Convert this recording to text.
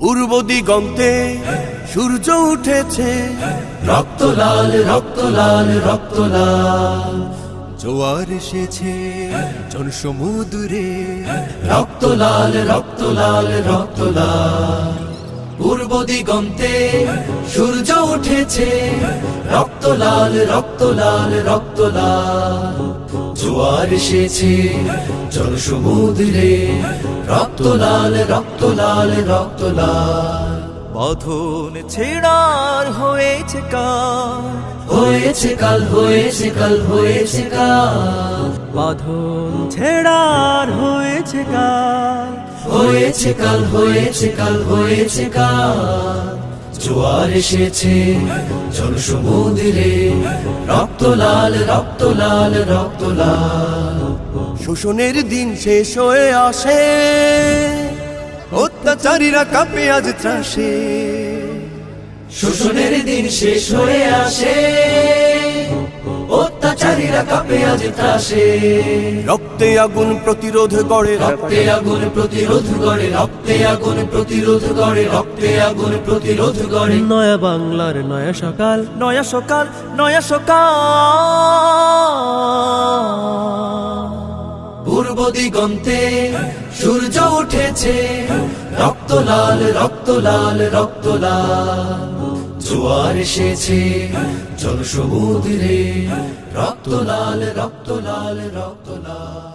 পূর্ব দিগন্তে সূর্য উঠেছে, রক্ত লাল রক্ত লাল রক্ত লাল, জোয়ার এসেছে জনসমুদ্রে, রক্ত লাল রক্ত লাল রক্ত লাল। পূর্ব দিগন্তে সূর্য উঠেছে, রক্ত লাল রক্ত লাল রক্ত লাল, জোয়ার এসেছে জনসমুদ্রে, রক্ত লাল রক্ত লাল রক্ত লাল। বাঁধন ছেড়ার হয়েছে কাল, হয়েছে কাল হয়েছে কাল হয়েছে কাল, বাঁধন ছেড়ার হয়েছে কাল, হয়েছে কাল হয়েছে কাল হয়েছে কাল, জোয়ার এসেছে জনসমুদ্রে, রক্ত লাল রক্ত লাল রক্ত লাল। শোষণের দিন শেষ হয়ে আসে, অত্যাচারীরা কাঁপে আজ ত্রাসে, শোষণের দিন শেষ হয়ে আসে, অত্যাচারীরা কাঁপে আজ ত্রাসে, রক্তে আগুন প্রতিরোধ গড়ে, রক্তে আগুন প্রতিরোধ গড়ে, রক্তে আগুন প্রতিরোধ গড়ে, রক্তে আগুন প্রতিরোধ গড়ে। নয়া বাংলার নয়া সকাল, নয়া সকাল, নয়া সকাল। পূর্ব দিগন্তে সূর্য উঠেছে, রক্ত লাল রক্ত লাল রক্ত লাল, জোয়ার এসেছে জনসমুদ্রে, রক্ত লাল রক্ত লাল রক্ত লাল।